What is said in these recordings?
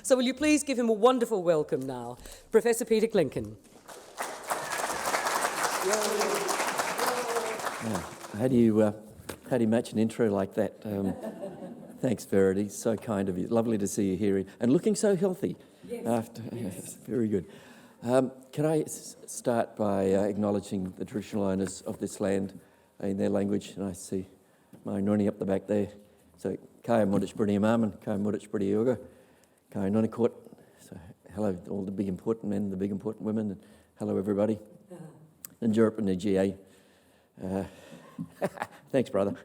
So will you please give him a wonderful welcome now, Professor Peter Klinken. How do you match an intro like that? Thanks, Verity. So kind of you. Lovely to see you here and looking so healthy. Yes. Yes. Very good. Can I start by acknowledging the traditional owners of this land in their language? And I see my noni up the back there. So, kaya mudich bridi maman, kaya mudich bridi yoga, kaya noni court. So, hello, all the big important men, the big important women, and hello, everybody. And Europe and the GA. Thanks, brother.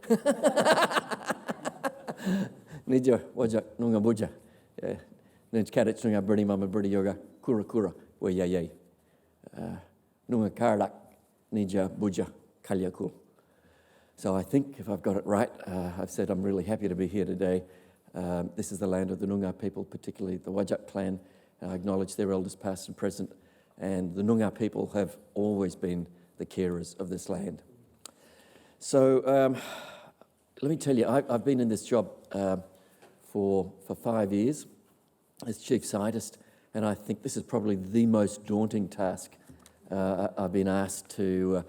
Nidja wajak nunga buja. Nidj kadich nunga bridi mama bridi yoga, kura kura, we yay. Nunga kardak, nidja buja, kalyaku. So I think if I've got it right, I've said I'm really happy to be here today. This is the land of the Noongar people, particularly the Wajak clan. I acknowledge their elders past and present, and the Noongar people have always been the carers of this land. So let me tell you, I've been in this job for 5 years as chief scientist, and I think this is probably the most daunting task I've been asked to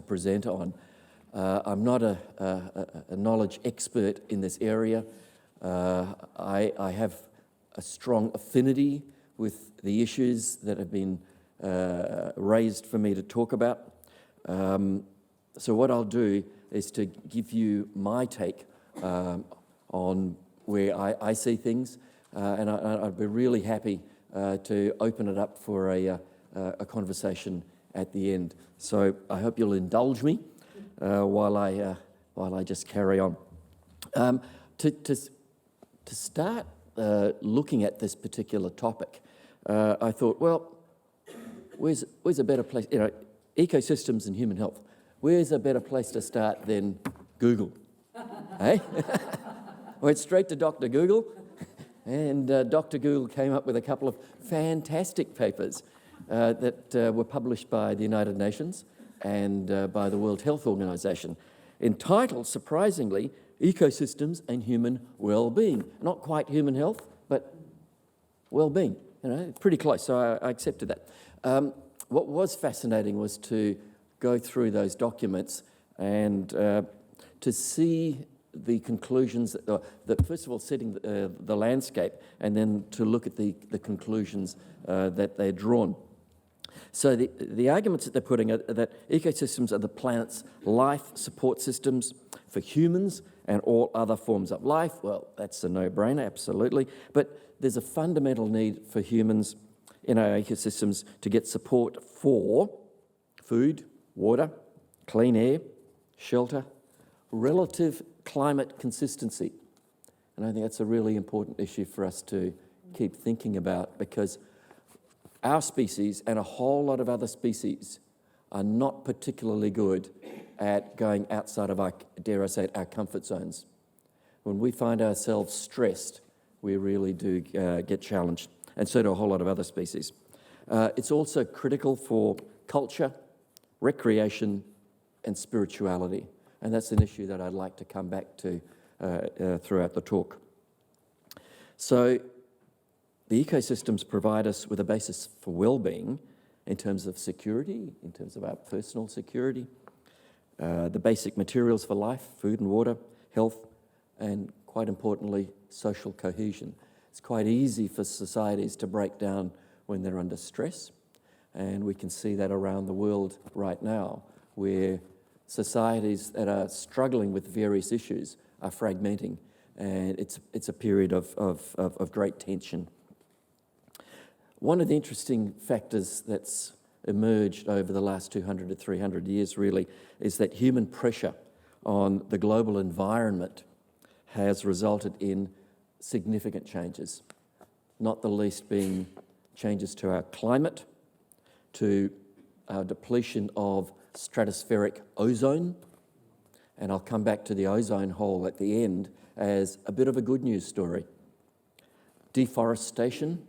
present on. I'm not a knowledge expert in this area. I have a strong affinity with the issues that have been raised for me to talk about. So what I'll do is to give you my take on where I see things, and I'd be really happy to open it up for a conversation at the end. So I hope you'll indulge me while I just carry on. To start looking at this particular topic, I thought, well, where's a better place? You know, ecosystems and human health. Where's a better place to start than Google? Hey, went straight to Dr. Google, and Dr. Google came up with a couple of fantastic papers that were published by the United Nations and by the World Health Organization, entitled, surprisingly, Ecosystems and Human Wellbeing. Not quite human health, but well-being, you know, pretty close, so I accepted that. What was fascinating was to go through those documents and to see the conclusions, that first of all setting the landscape, and then to look at the conclusions that they're drawn. So the arguments that they're putting are that ecosystems are the planet's life support systems for humans and all other forms of life. Well, that's a no-brainer, absolutely. But there's a fundamental need for humans in our ecosystems to get support for food, water, clean air, shelter, relative climate consistency. And I think that's a really important issue for us to keep thinking about, because our species and a whole lot of other species are not particularly good at going outside of our, dare I say it, our comfort zones. When we find ourselves stressed, we really do get challenged, and so do a whole lot of other species. It's also critical for culture, recreation, and spirituality, and that's an issue that I'd like to come back to throughout the talk. So the ecosystems provide us with a basis for well-being in terms of security, in terms of our personal security, the basic materials for life, food and water, health, and quite importantly, social cohesion. It's quite easy for societies to break down when they're under stress, and we can see that around the world right now, where societies that are struggling with various issues are fragmenting, and it's a period of great tension. One of the interesting factors that's emerged over the last 200 to 300 years really is that human pressure on the global environment has resulted in significant changes, not the least being changes to our climate, to our depletion of stratospheric ozone, and I'll come back to the ozone hole at the end as a bit of a good news story. Deforestation,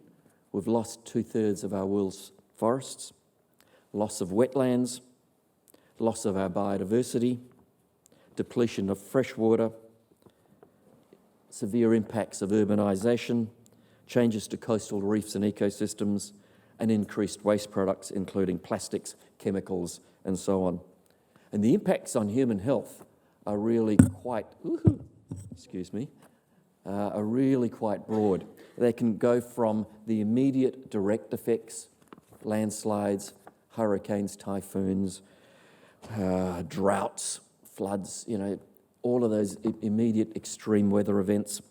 we've lost 2/3 of our world's forests, loss of wetlands, loss of our biodiversity, depletion of fresh water, severe impacts of urbanisation, changes to coastal reefs and ecosystems, and increased waste products, including plastics, chemicals, and so on. And the impacts on human health are really quite, are really quite broad. They can go from the immediate direct effects, landslides, hurricanes, typhoons, droughts, floods, all of those immediate extreme weather events.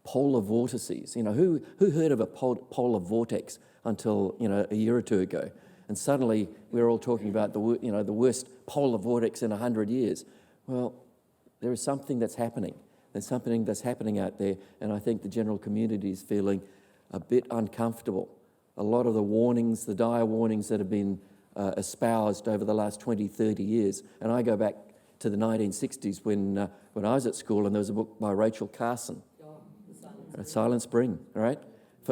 Polar vortices, who heard of a polar vortex until, a year or two ago? And suddenly we're all talking about the worst polar vortex in 100 years. Well, there is something that's happening. There's something that's happening out there, and I think the general community is feeling a bit uncomfortable. A lot of the warnings, the dire warnings that have been espoused over the last 20, 30 years, and I go back to the 1960s when I was at school, and there was a book by Rachel Carson, Silent Spring, right?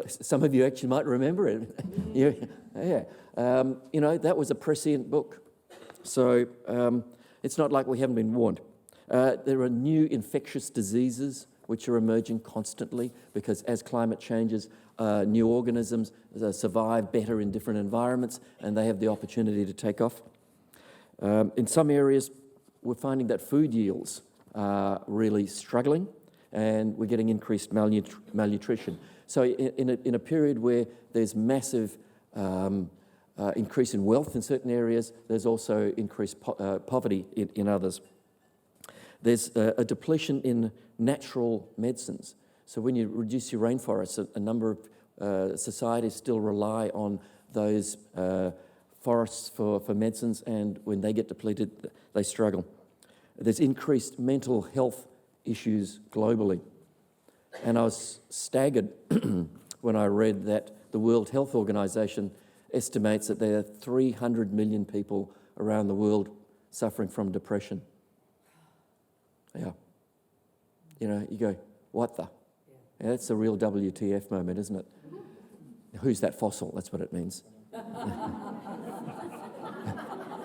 Some of you actually might remember it. Yeah. That was a prescient book. So it's not like we haven't been warned. There are new infectious diseases which are emerging constantly because as climate changes, new organisms survive better in different environments and they have the opportunity to take off. In some areas, we're finding that food yields are really struggling and we're getting increased malnutrition. So in a period where there's massive increase in wealth in certain areas, there's also increased poverty in others. There's a depletion in natural medicines. So when you reduce your rainforests, a number of societies still rely on those forests for medicines, and when they get depleted, they struggle. There's increased mental health issues globally. And I was staggered when I read that the World Health Organization estimates that there are 300 million people around the world suffering from depression. Yeah. You go, what the? Yeah, that's a real WTF moment, isn't it? Who's that fossil? That's what it means.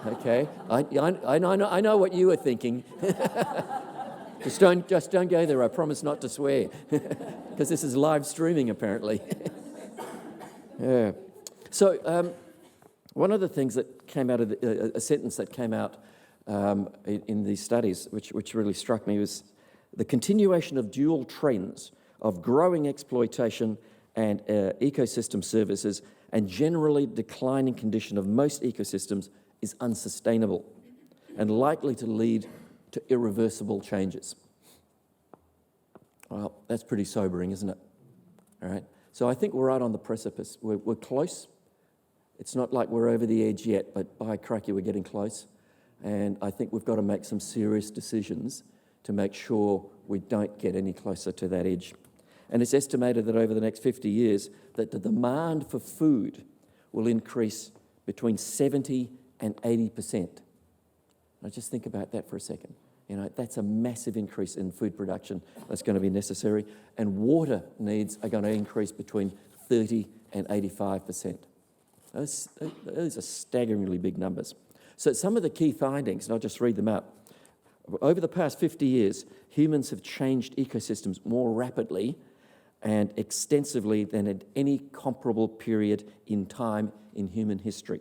Okay, I know what you were thinking. Just don't go there. I promise not to swear, because this is live streaming apparently. Yeah. So one of the things that came out of a sentence that came out in these studies, which really struck me, was the continuation of dual trends of growing exploitation and ecosystem services and generally declining condition of most ecosystems is unsustainable and likely to lead to irreversible changes. Well, that's pretty sobering, isn't it? All right. So I think we're right on the precipice. We're close. It's not like we're over the edge yet, but by cracky, we're getting close. And I think we've got to make some serious decisions to make sure we don't get any closer to that edge. And it's estimated that over the next 50 years, that the demand for food will increase between 70 and 80%. Now just think about that for a second. That's a massive increase in food production that's going to be necessary. And water needs are going to increase between 30 and 85%. Those are staggeringly big numbers. So some of the key findings, and I'll just read them out. Over the past 50 years, humans have changed ecosystems more rapidly and extensively than at any comparable period in time in human history,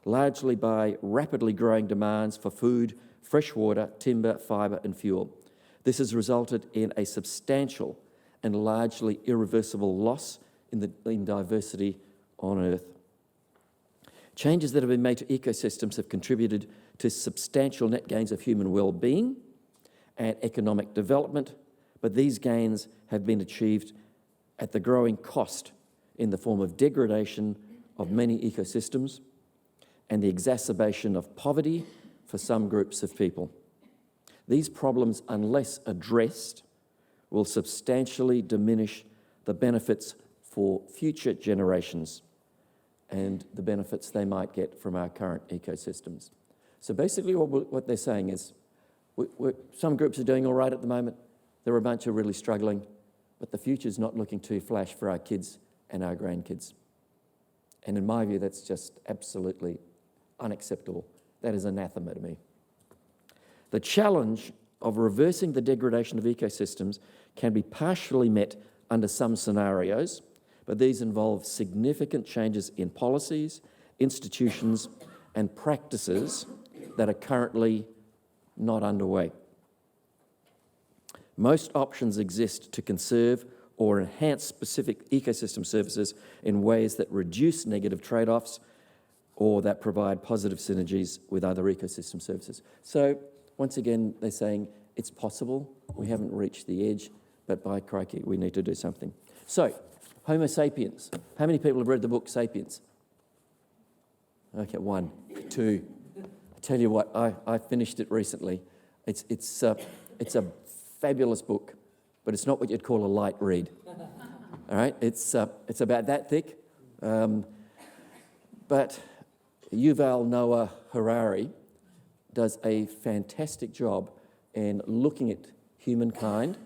largely by rapidly growing demands for food, fresh water, timber, fibre and fuel. This has resulted in a substantial and largely irreversible loss in diversity on Earth. Changes that have been made to ecosystems have contributed to substantial net gains of human well-being and economic development, but these gains have been achieved at the growing cost in the form of degradation of many ecosystems and the exacerbation of poverty for some groups of people. These problems, unless addressed, will substantially diminish the benefits for future generations and the benefits they might get from our current ecosystems. So basically what they're saying is some groups are doing all right at the moment. There are a bunch who are really struggling, but the future's not looking too flash for our kids and our grandkids. And in my view, that's just absolutely unacceptable. That is anathema to me. The challenge of reversing the degradation of ecosystems can be partially met under some scenarios, but these involve significant changes in policies, institutions, and practices that are currently not underway. Most options exist to conserve or enhance specific ecosystem services in ways that reduce negative trade-offs or that provide positive synergies with other ecosystem services. So once again, they're saying it's possible, we haven't reached the edge, but by crikey, we need to do something. So, Homo Sapiens. How many people have read the book Sapiens? Okay, 1, 2. I tell you what, I finished it recently. It's a fabulous book, but it's not what you'd call a light read. All right, it's about that thick. But Yuval Noah Harari does a fantastic job in looking at humankind,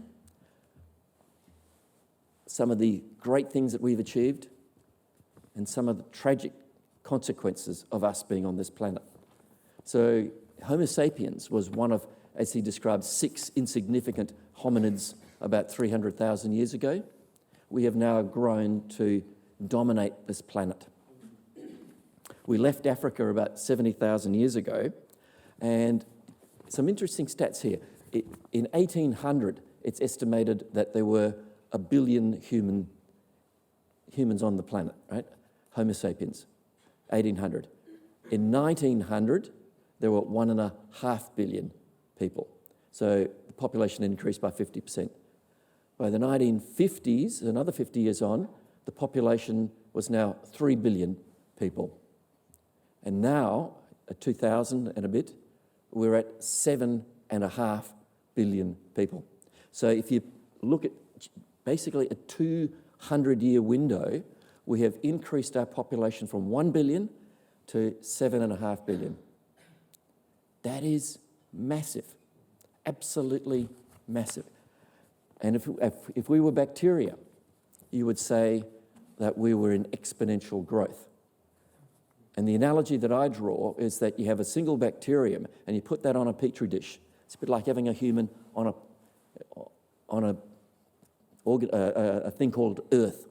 some of the great things that we've achieved, and some of the tragic consequences of us being on this planet. So Homo sapiens was one of, as he describes, 6 insignificant hominids about 300,000 years ago. We have now grown to dominate this planet. We left Africa about 70,000 years ago, and some interesting stats here. In 1800, it's estimated that there were 1 billion humans on the planet, right? Homo sapiens, 1800. In 1900, there were 1.5 billion people. So the population increased by 50%. By the 1950s, another 50 years on, the population was now 3 billion people. And now, at 2000 and a bit, we're at 7.5 billion people. So if you look at basically a 200-year window, we have increased our population from 1 billion to 7.5 billion. That is massive, absolutely massive. And if we were bacteria, you would say that we were in exponential growth. And the analogy that I draw is that you have a single bacterium and you put that on a petri dish. It's a bit like having a human on a thing called Earth,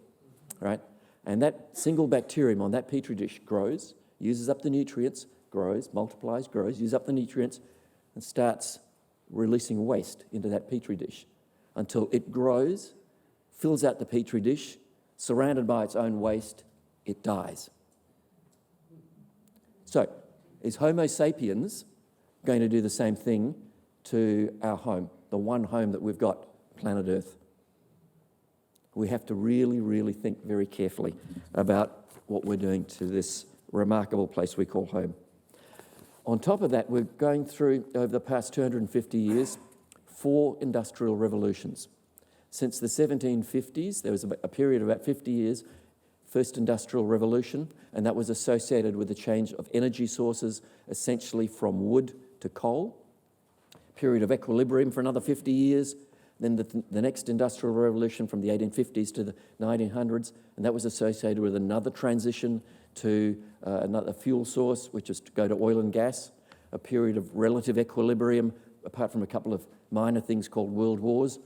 right? And that single bacterium on that petri dish grows, uses up the nutrients, grows, multiplies, grows, uses up the nutrients, and starts releasing waste into that petri dish until it grows, fills out the petri dish, surrounded by its own waste, it dies. So, is Homo sapiens going to do the same thing to our home, the one home that we've got, planet Earth? We have to really, really think very carefully about what we're doing to this remarkable place we call home. On top of that, we're going through, over the past 250 years, 4 industrial revolutions. Since the 1750s, there was a period of about 50 years, first industrial revolution, and that was associated with the change of energy sources, essentially from wood to coal. Period of equilibrium for another 50 years, then the next industrial revolution from the 1850s to the 1900s, and that was associated with another transition to another fuel source, which is to go to oil and gas, a period of relative equilibrium, apart from a couple of minor things called world wars.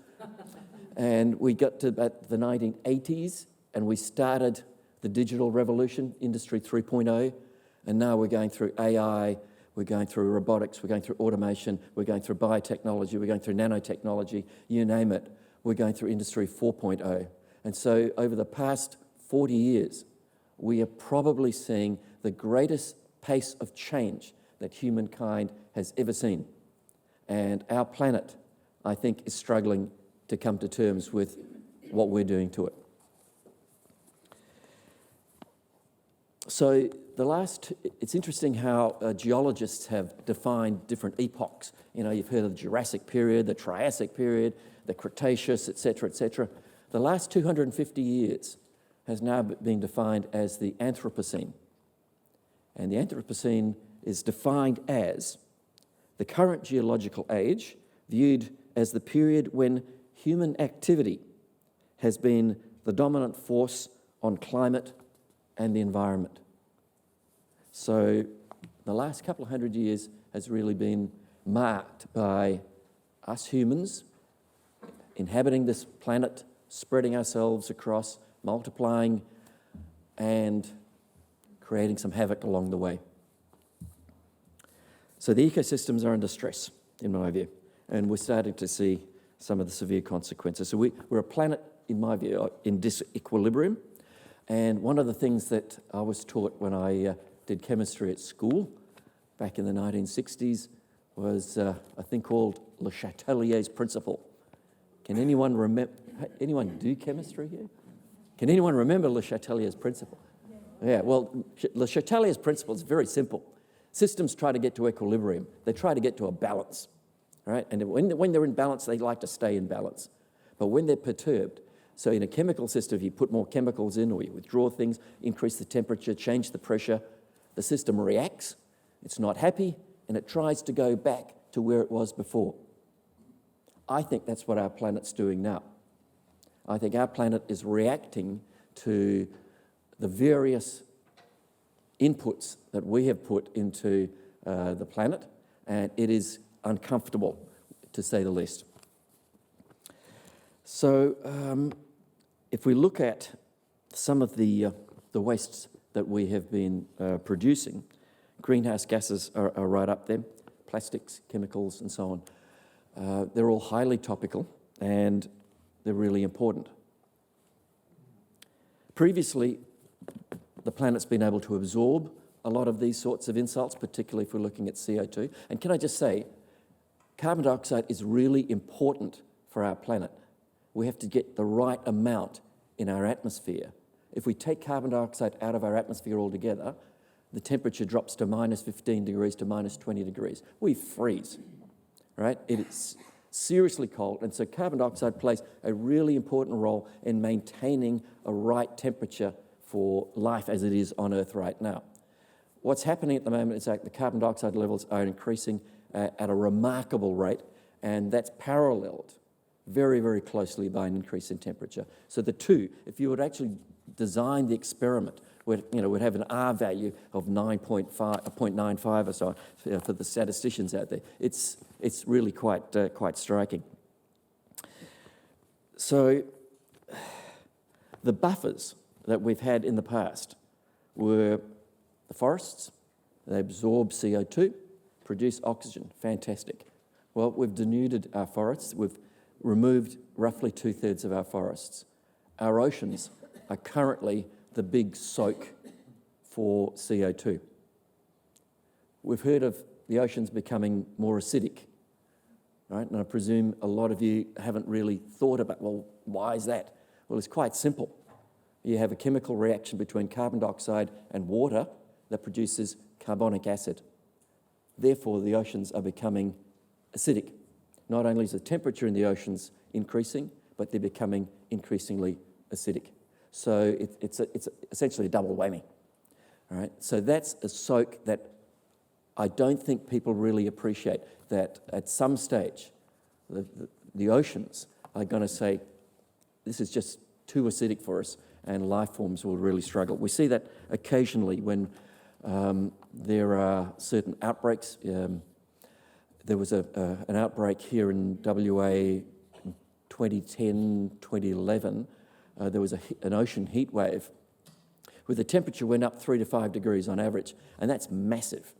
And we got to about the 1980s, and we started the digital revolution, Industry 3.0, and now we're going through AI, we're going through robotics, we're going through automation, we're going through biotechnology, we're going through nanotechnology, you name it, we're going through Industry 4.0. And so over the past 40 years, we are probably seeing the greatest pace of change that humankind has ever seen. And our planet, I think, is struggling to come to terms with what we're doing to it. So it's interesting how geologists have defined different epochs. You know, you've heard of the Jurassic period, the Triassic period, the Cretaceous, etc., etc. The last 250 years has now been defined as the Anthropocene. And the Anthropocene is defined as the current geological age, viewed as the period when human activity has been the dominant force on climate and the environment. So the last couple of hundred years has really been marked by us humans inhabiting this planet spreading ourselves across, multiplying, and creating some havoc along the way. So the ecosystems are under stress, in my view, and we're starting to see some of the severe consequences. So we're a planet, in my view, in disequilibrium. And one of the things that I was taught when I did chemistry at school back in the 1960s was a thing called Le Chatelier's principle. Can anyone remember? Anyone do chemistry here? Can anyone remember Le Chatelier's principle? Yeah, well, Le Chatelier's principle is very simple. Systems try to get to equilibrium. They try to get to a balance, right? And when they're in balance, they like to stay in balance. But when they're perturbed, so in a chemical system, if you put more chemicals in or you withdraw things, increase the temperature, change the pressure, the system reacts, it's not happy, and it tries to go back to where it was before. I think that's what our planet's doing now. I think our planet is reacting to the various inputs that we have put into the planet, and it is uncomfortable, to say the least. So if we look at some of the wastes that we have been producing, greenhouse gases are right up there, plastics, chemicals, and so on. They're all highly topical, and they're really important. Previously, the planet's been able to absorb a lot of these sorts of insults, particularly if we're looking at CO2. And can I just say, carbon dioxide is really important for our planet. We have to get the right amount in our atmosphere. If we take carbon dioxide out of our atmosphere altogether, the temperature drops to minus 15 degrees to minus 20 degrees. We freeze, right? It's seriously cold, and so carbon dioxide plays a really important role in maintaining a right temperature for life as it is on Earth right now. What's happening at the moment is that the carbon dioxide levels are increasing at a remarkable rate, and that's paralleled very, very closely by an increase in temperature. So the two, if you would actually design the experiment, we'd have an R value of 0.95 or so for the statisticians out there. It's really quite striking. So the buffers that we've had in the past were the forests. They absorb CO2, produce oxygen. Fantastic. Well, we've denuded our forests. We've removed roughly 2/3 of our forests. Our oceans are currently the big soak for CO2. We've heard of the oceans becoming more acidic, right? And I presume a lot of you haven't really thought about, well, why is that? Well, it's quite simple. You have a chemical reaction between carbon dioxide and water that produces carbonic acid. Therefore, the oceans are becoming acidic. Not only is the temperature in the oceans increasing, but they're becoming increasingly acidic. So it's essentially a double whammy. All right? So that's a soak that I don't think people really appreciate, that at some stage the oceans are going to say, this is just too acidic for us, and life forms will really struggle. We see that occasionally when there are certain outbreaks. There was an outbreak here in WA in 2010, 2011. There was an ocean heat wave where the temperature went up 3 to 5 degrees on average, and that's massive,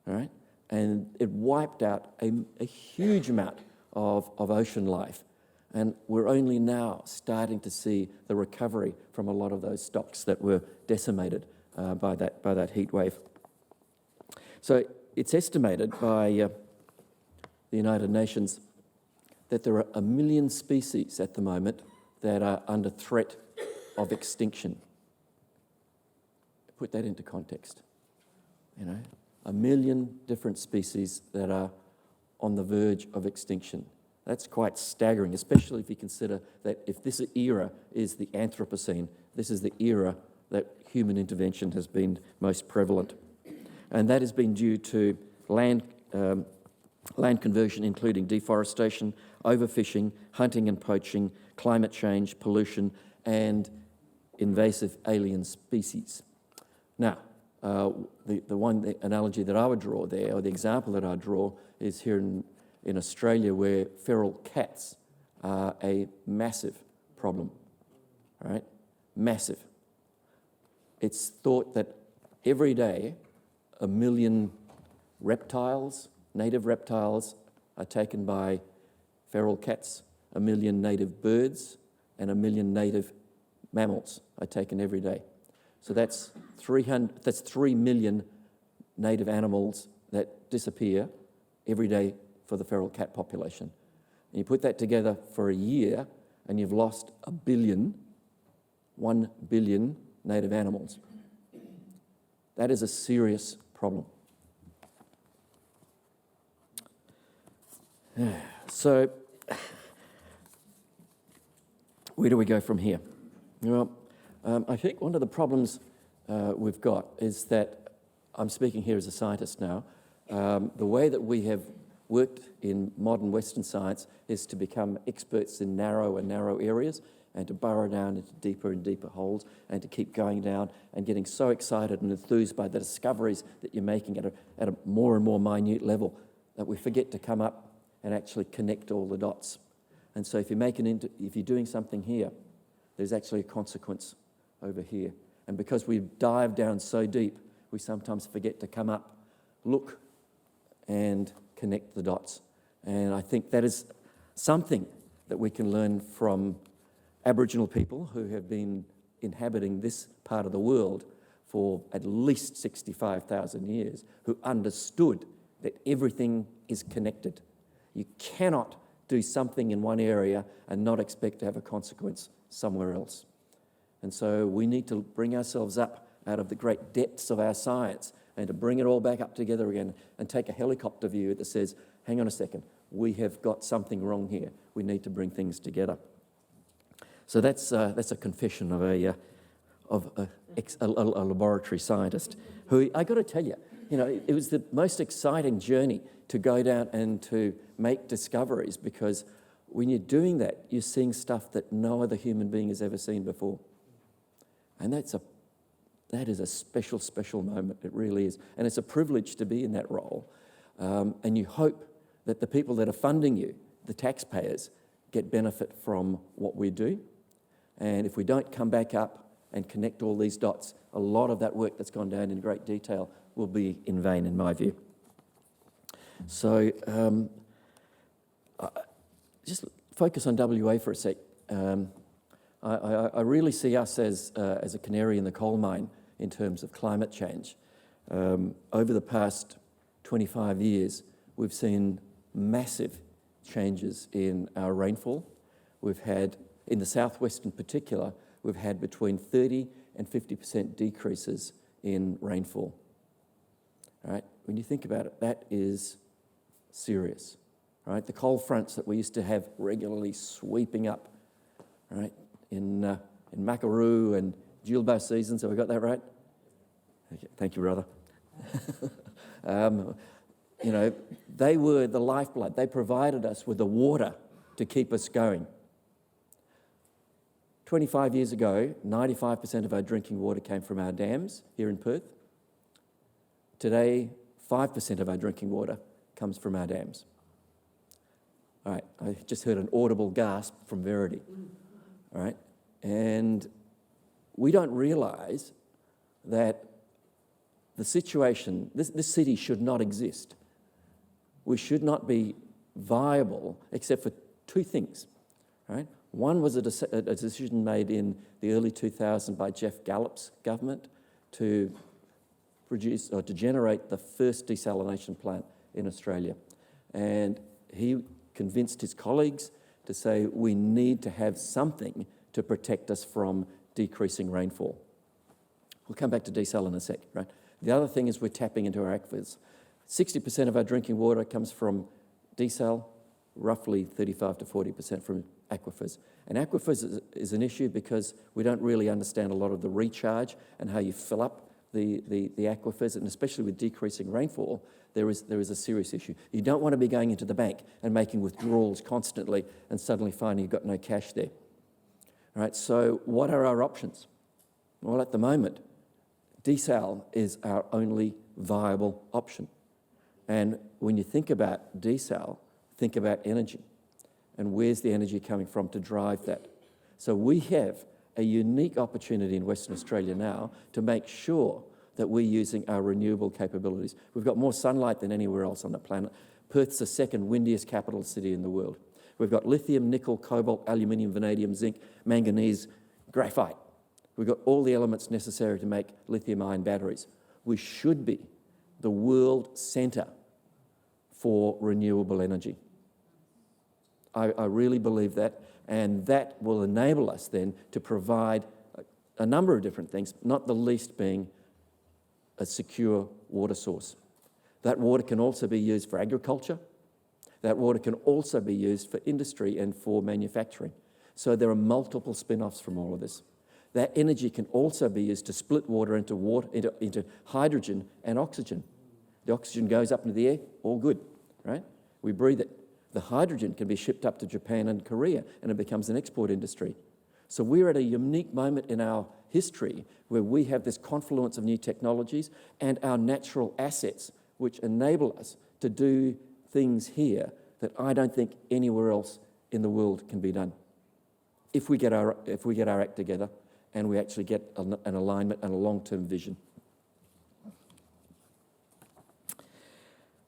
all right? And it wiped out a huge amount of ocean life. And we're only now starting to see the recovery from a lot of those stocks that were decimated by that heat wave. So it's estimated by the United Nations that there are 1 million species at the moment that are under threat of extinction. Put that into context. 1 million different species that are on the verge of extinction. That's quite staggering, especially if you consider that if this era is the Anthropocene, this is the era that human intervention has been most prevalent. And that has been due to land conversion, including deforestation, overfishing, hunting and poaching, climate change, pollution, and invasive alien species. Now, the analogy that I would draw there, or the example that I draw, is here in Australia, where feral cats are a massive problem, all right? Massive. It's thought that every day 1 million reptiles, native reptiles, are taken by feral cats, 1 million native birds, and 1 million native mammals are taken every day. So that's 3 million native animals that disappear every day for the feral cat population. And you put that together for a year, and you've lost 1 billion native animals. That is a serious problem. So, where do we go from here? Well, I think one of the problems we've got is that, I'm speaking here as a scientist now, the way that we have worked in modern Western science is to become experts in narrow and narrow areas and to burrow down into deeper and deeper holes and to keep going down and getting so excited and enthused by the discoveries that you're making at a more and more minute level that we forget to come up and actually connect all the dots. And so if you're doing something here, there's actually a consequence over here. And because we dive down so deep, we sometimes forget to come up, look, and connect the dots. And I think that is something that we can learn from Aboriginal people who have been inhabiting this part of the world for at least 65,000 years, who understood that everything is connected. You cannot do something in one area and not expect to have a consequence somewhere else. And so we need to bring ourselves up out of the great depths of our science and to bring it all back up together again and take a helicopter view that says, hang on a second, we have got something wrong here. We need to bring things together. So that's a confession of a laboratory scientist who, I got to tell you, it was the most exciting journey to go down and to make discoveries, because when you're doing that, you're seeing stuff that no other human being has ever seen before. And that is a special, special moment. It really is. And it's a privilege to be in that role. And you hope that the people that are funding you, the taxpayers, get benefit from what we do. And if we don't come back up and connect all these dots, a lot of that work that's gone down in great detail will be in vain, in my view. So just focus on WA for a sec. I really see us as a canary in the coal mine in terms of climate change. Over the past 25 years, we've seen massive changes in our rainfall. We've had, in the southwest in particular, we've had between 30 and 50% decreases in rainfall. Right? When you think about it, that is serious. Right? The cold fronts that we used to have regularly sweeping up, right, in Makaroo and Julbo seasons. Have we got that right? Okay, thank you, brother. They were the lifeblood. They provided us with the water to keep us going. 25 years ago, 95% of our drinking water came from our dams here in Perth. Today, 5% of our drinking water comes from our dams. All right, I just heard an audible gasp from Verity. All right, and we don't realise that the situation, this city should not exist. We should not be viable except for two things, right? One was a decision made in the early 2000s by Jeff Gallup's government to produce or to generate the first desalination plant in Australia. And he convinced his colleagues to say we need to have something to protect us from decreasing rainfall. We'll come back to desal in a sec, right? The other thing is we're tapping into our aquifers. 60% of our drinking water comes from desal, roughly 35 to 40% from aquifers. And aquifers is an issue because we don't really understand a lot of the recharge and how you fill up the aquifers, and especially with decreasing rainfall, there is a serious issue. You don't want to be going into the bank and making withdrawals constantly and suddenly finding you've got no cash there. All right, so what are our options? Well, at the moment, desal is our only viable option. And when you think about desal, think about energy. And where's the energy coming from to drive that? So we have a unique opportunity in Western Australia now to make sure that we're using our renewable capabilities. We've got more sunlight than anywhere else on the planet. Perth's the second windiest capital city in the world. We've got lithium, nickel, cobalt, aluminium, vanadium, zinc, manganese, graphite. We've got all the elements necessary to make lithium-ion batteries. We should be the world centre for renewable energy. I really believe that, and that will enable us then to provide a number of different things, not the least being a secure water source. That water can also be used for agriculture. That water can also be used for industry and for manufacturing. So there are multiple spin-offs from all of this. That energy can also be used to split water into hydrogen and oxygen. The oxygen goes up into the air, all good, right? We breathe it. The hydrogen can be shipped up to Japan and Korea, and it becomes an export industry. So we're at a unique moment in our history where we have this confluence of new technologies and our natural assets, which enable us to do things here that I don't think anywhere else in the world can be done. If we get our act together and we actually get an alignment and a long-term vision.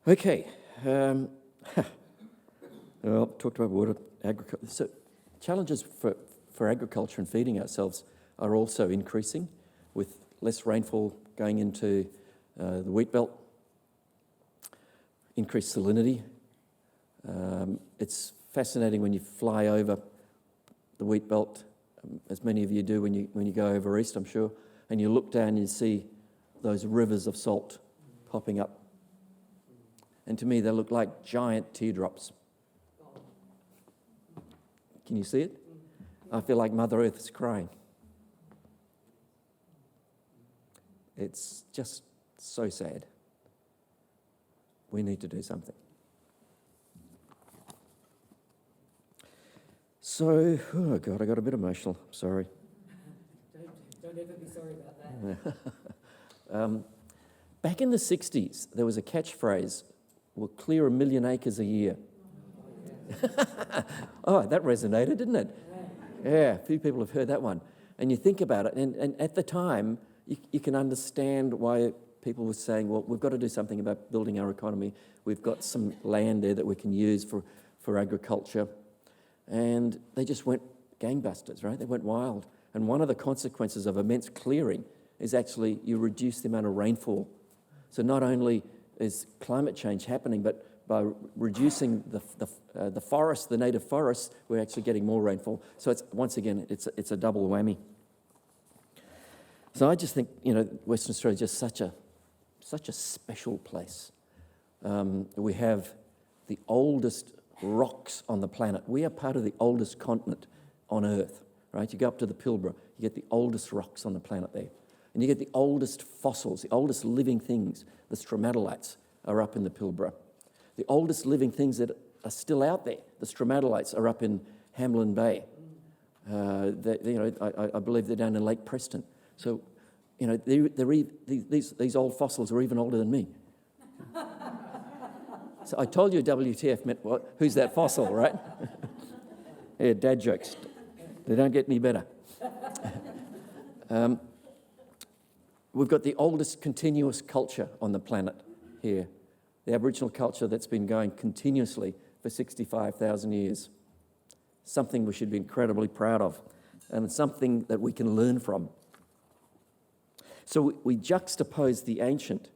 Okay. Well, talked about water, agriculture. So challenges for agriculture and feeding ourselves are also increasing with less rainfall going into the wheat belt, increased salinity. It's fascinating when you fly over the wheat belt, as many of you do when you go over east, I'm sure, and you look down and you see those rivers of salt popping up. And to me, they look like giant teardrops. Can you see it? I feel like Mother Earth is crying. It's just so sad. We need to do something. So, oh God, I got a bit emotional. Sorry. Don't ever be sorry about that. Back in the 60s, there was a catchphrase, we'll clear 1 million acres a year. Oh, that resonated, didn't it? Yeah, a few people have heard that one. And you think about it, and at the time, you can understand why people were saying, well, we've got to do something about building our economy. We've got some land there that we can use for agriculture. And they just went gangbusters, right? They went wild. And one of the consequences of immense clearing is actually you reduce the amount of rainfall. So not only is climate change happening, but by reducing the forest, the native forests, we're actually getting more rainfall. So it's once again, it's a double whammy. So I just think, Western Australia is just such a special place. We have the oldest rocks on the planet. We are part of the oldest continent on Earth, right? You go up to the Pilbara, you get the oldest rocks on the planet there. And you get the oldest fossils, the oldest living things. The stromatolites are up in the Pilbara. The oldest living things that are still out there, the stromatolites, are up in Hamlin Bay. I believe they're down in Lake Preston. So, these old fossils are even older than me. So I told you WTF meant what? Who's that fossil, right? Yeah, dad jokes. They don't get any better. We've got the oldest continuous culture on the planet here. The Aboriginal culture that's been going continuously for 65,000 years. Something we should be incredibly proud of, and it's something that we can learn from. So we juxtapose the ancient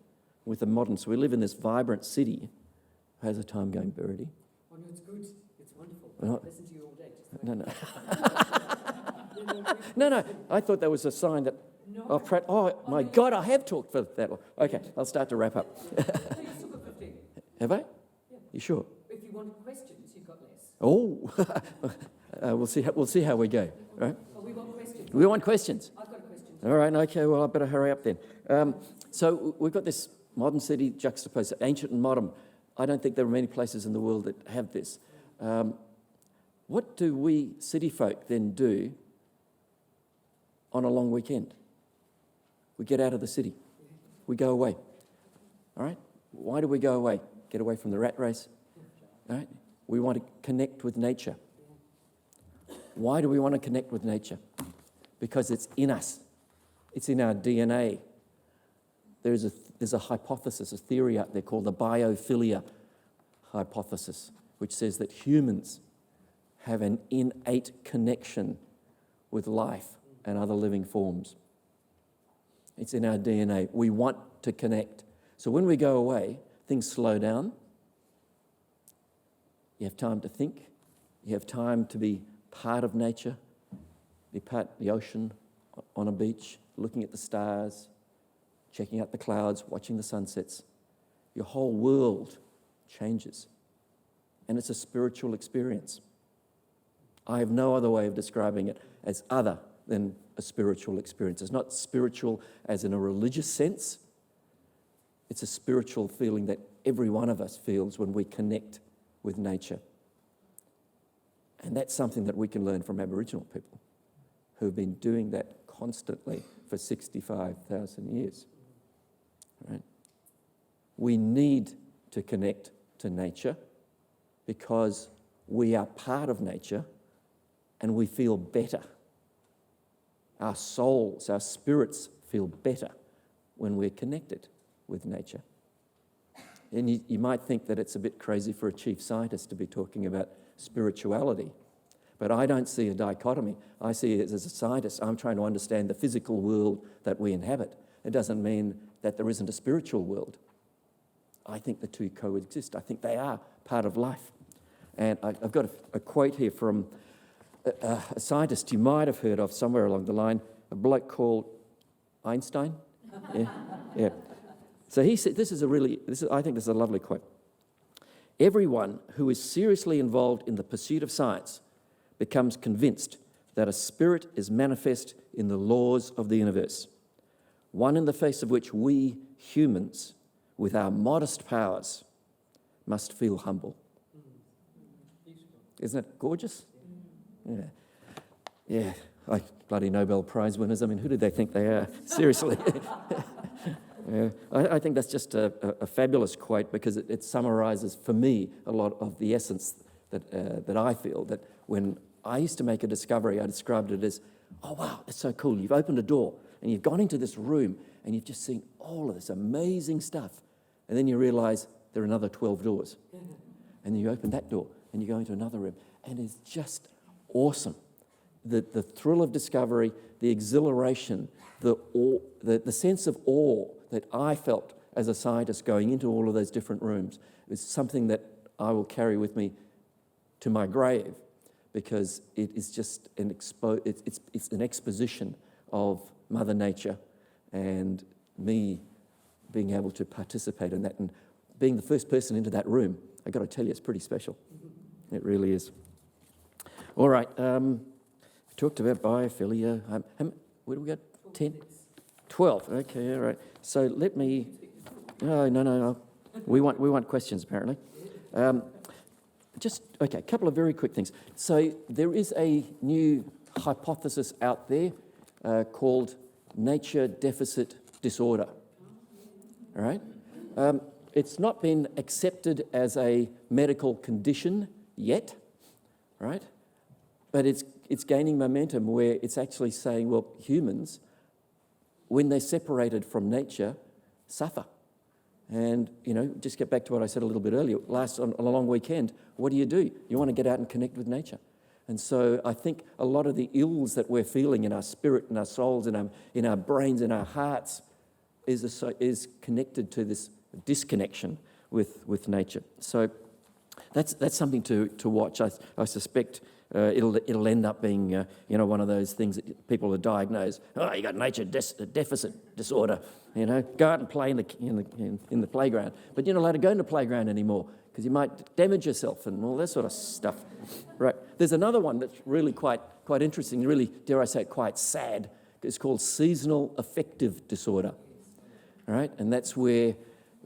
with the modern. So we live in this vibrant city. How's the time going, Verity? Oh, no, it's good. It's wonderful. Oh. Listen to you all day. No. I thought that was a sign that... No. Oh, my God, I have talked for that long. Okay, I'll start to wrap up. No, you still got 15. Have I? Yeah. You sure? If you want questions, you've got less. Oh, we'll see how we go, right? Oh, we want questions. We want questions. I've got a question. All right, okay, well, I better hurry up then. So we've got this modern city juxtaposed, ancient and modern. I don't think there are many places in the world that have this. What do we city folk then do on a long weekend? We get out of the city. We go away. All right? Why do we go away? Get away from the rat race. All right? We want to connect with nature. Why do we want to connect with nature? Because it's in us. It's in our DNA. There's a hypothesis, a theory out there called the biophilia hypothesis, which says that humans have an innate connection with life and other living forms. It's in our DNA. We want to connect. So when we go away, things slow down. You have time to think. You have time to be part of nature, be part of the ocean, on a beach, looking at the stars, checking out the clouds, watching the sunsets. Your whole world changes. And it's a spiritual experience. I have no other way of describing it as other than a spiritual experience. It's not spiritual as in a religious sense. It's a spiritual feeling that every one of us feels when we connect with nature. And that's something that we can learn from Aboriginal people who've been doing that constantly for 65,000 years. Right? We need to connect to nature because we are part of nature and we feel better. Our souls, our spirits feel better when we're connected with nature. And you might think that it's a bit crazy for a chief scientist to be talking about spirituality, but I don't see a dichotomy. I see it as a scientist. I'm trying to understand the physical world that we inhabit. It doesn't mean that there isn't a spiritual world. I think the two coexist. I think they are part of life. And I've got a quote here from a scientist you might have heard of somewhere along the line, a bloke called Einstein. Yeah. So he said, I think this is a lovely quote. Everyone who is seriously involved in the pursuit of science becomes convinced that a spirit is manifest in the laws of the universe, one in the face of which we humans, with our modest powers, must feel humble. Isn't it gorgeous? Yeah. Like bloody Nobel Prize winners. I mean, who do they think they are? Seriously. Yeah. I think that's just a fabulous quote because it summarises for me a lot of the essence that I feel. That when I used to make a discovery, I described it as, oh wow, that's so cool. You've opened a door and you've gone into this room and you've just seen all of this amazing stuff. And then you realise there are another 12 doors. And then you open that door and you go into another room. And it's just awesome. The thrill of discovery, the exhilaration, the sense of awe that I felt as a scientist going into all of those different rooms is something that I will carry with me to my grave because it is just it's an exposition of Mother Nature and me being able to participate in that and being the first person into that room. I've got to tell you, it's pretty special. It really is. All right. We talked about biophilia. Where do we go? 10? 12. Okay, all right. So let me... No. We want questions, apparently. A couple of very quick things. So there is a new hypothesis out there called nature deficit disorder. All right? It's not been accepted as a medical condition yet, right? But it's gaining momentum where it's actually saying, well, humans, when they're separated from nature, suffer. And, just get back to what I said a little bit earlier. On a long weekend, what do? You want to get out and connect with nature. And so I think a lot of the ills that we're feeling in our spirit, in our souls, in our brains, in our hearts, is connected to this disconnection with nature. So that's something to watch. I suspect it'll end up being one of those things that people are diagnosed. Oh, you got nature deficit disorder. Go out and play in the playground, but you're not allowed to go in the playground anymore because you might damage yourself and all that sort of stuff. Right. There's another one that's really quite interesting. Really, dare I say it, quite sad. It's called seasonal affective disorder. All right, and that's where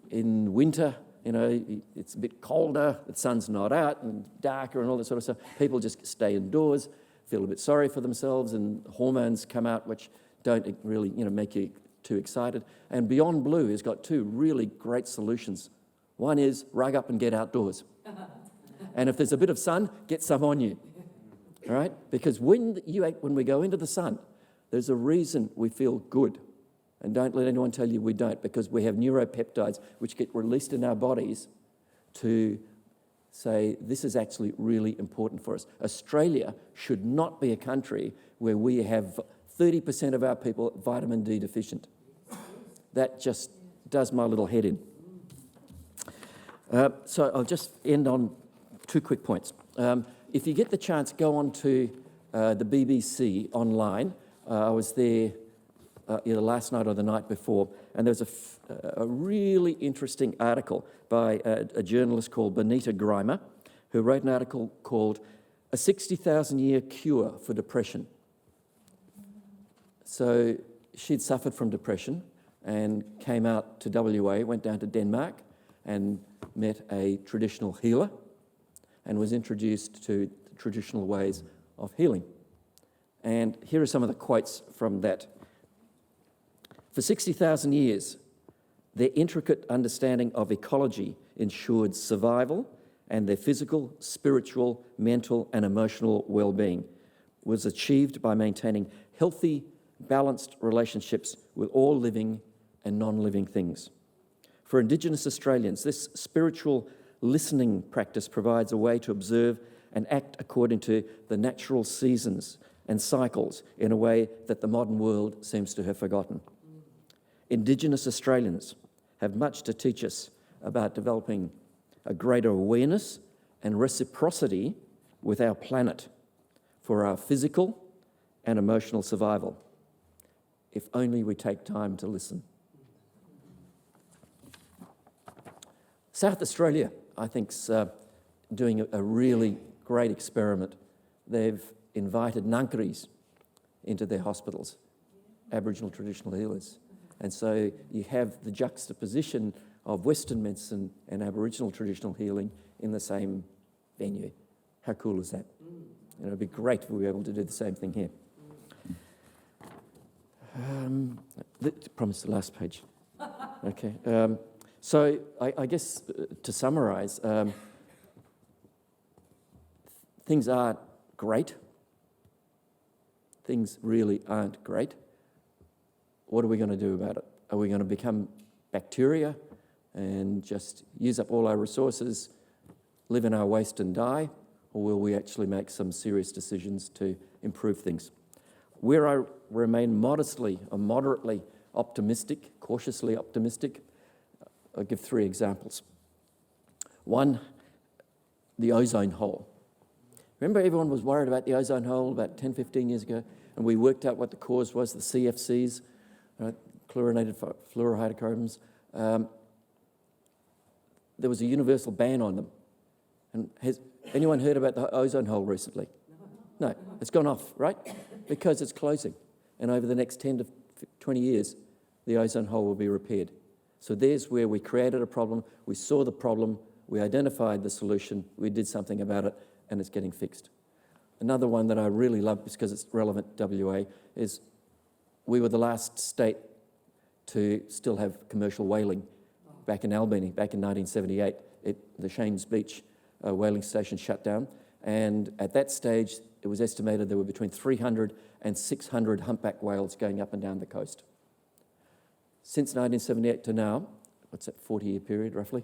in winter, it's a bit colder, the sun's not out and darker and all that sort of stuff. People just stay indoors, feel a bit sorry for themselves, and hormones come out which don't really, make you too excited. And Beyond Blue has got two really great solutions. One is rug up and get outdoors. And if there's a bit of sun, get some on you. all right? Because when we go into the sun, there's a reason we feel good. And don't let anyone tell you we don't, because we have neuropeptides which get released in our bodies to say this is actually really important for us. Australia should not be a country where we have 30% of our people vitamin D deficient. That just does my little head in. So I'll just end on 2 quick points. If you get the chance, go on to the BBC online. I was there either last night or the night before, and there was a really interesting article by a journalist called Benita Grimer, who wrote an article called A 60,000-Year Cure for Depression. So she'd suffered from depression and came out to WA, went down to Denmark and met a traditional healer and was introduced to the traditional ways of healing. And here are some of the quotes from that. For 60,000 years, their intricate understanding of ecology ensured survival, and their physical, spiritual, mental, and emotional well-being was achieved by maintaining healthy, balanced relationships with all living and non-living things. For Indigenous Australians, this spiritual listening practice provides a way to observe and act according to the natural seasons and cycles in a way that the modern world seems to have forgotten. Indigenous Australians have much to teach us about developing a greater awareness and reciprocity with our planet for our physical and emotional survival, if only we take time to listen. South Australia, I think, is doing a really great experiment. They've invited Nunkaris into their hospitals, Aboriginal traditional healers. And so you have the juxtaposition of Western medicine and Aboriginal traditional healing in the same venue. How cool is that? You know, it'd be great if we were able to do the same thing here. Promise the last page. Okay. So I guess to summarise, things aren't great. Things really aren't great. What are we going to do about it? Are we going to become bacteria and just use up all our resources, live in our waste and die? Or will we actually make some serious decisions to improve things? Where I remain modestly or moderately optimistic, cautiously optimistic, I'll give 3 examples. One, the ozone hole. Remember everyone was worried about the ozone hole about 10, 15 years ago, and we worked out what the cause was, the CFCs, chlorinated fluorohydrocarbons. There was a universal ban on them. And has anyone heard about the ozone hole recently? No, it's gone off, right? Because it's closing. And over the next 10 to 20 years, the ozone hole will be repaired. So there's where we created a problem, we saw the problem, we identified the solution, we did something about it, and it's getting fixed. Another one that I really love, because it's relevant to WA, is we were the last state to still have commercial whaling back in Albany, back in 1978. The Shanes Beach whaling station shut down, and at that stage, it was estimated there were between 300 and 600 humpback whales going up and down the coast. Since 1978 to now, what's that, 40-year period roughly,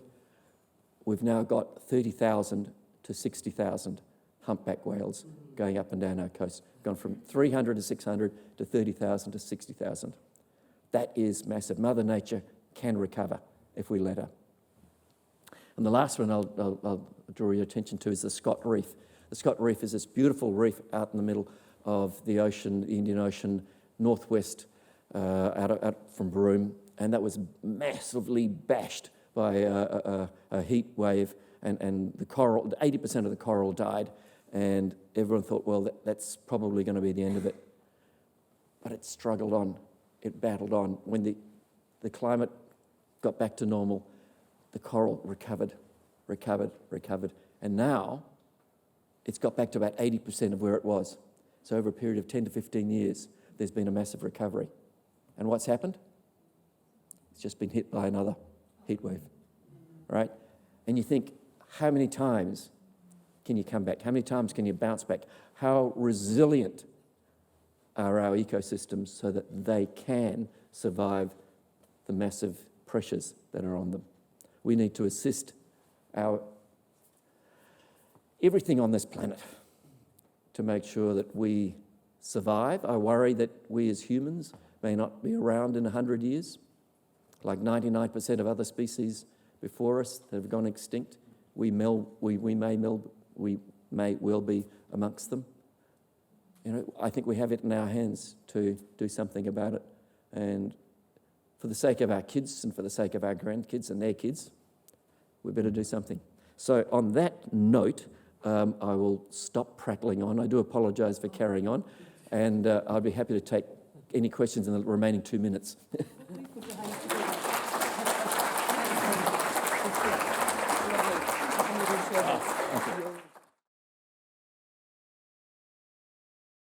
we've now got 30,000 to 60,000 humpback whales going up and down our coast. Gone from 300 to 600 to 30,000 to 60,000. That is massive. Mother Nature can recover if we let her. And the last one I'll draw your attention to is the Scot Reef. The Scot Reef is this beautiful reef out in the middle of the ocean, the Indian Ocean, northwest, out from Broome, and that was massively bashed by a heat wave, and the coral, 80% of the coral died, and everyone thought, well, that's probably going to be the end of it. But it struggled on, it battled on. When the climate got back to normal, the coral recovered, and now it's got back to about 80% of where it was. So over a period of 10 to 15 years, there's been a massive recovery. And what's happened? It's just been hit by another heat wave, right? And you think, how many times can you come back? How many times can you bounce back? how resilient are our ecosystems so that they can survive the massive pressures that are on them. We need to assist everything on this planet to make sure that we survive. I worry that we as humans may not be around in 100 years. Like 99% of other species before us that have gone extinct, we may well be amongst them. You know, I think we have it in our hands to do something about it. And for the sake of our kids and for the sake of our grandkids and their kids, we better do something. So on that note, I will stop prattling on. I do apologise for carrying on, and I'd be happy to take any questions in the remaining 2 minutes.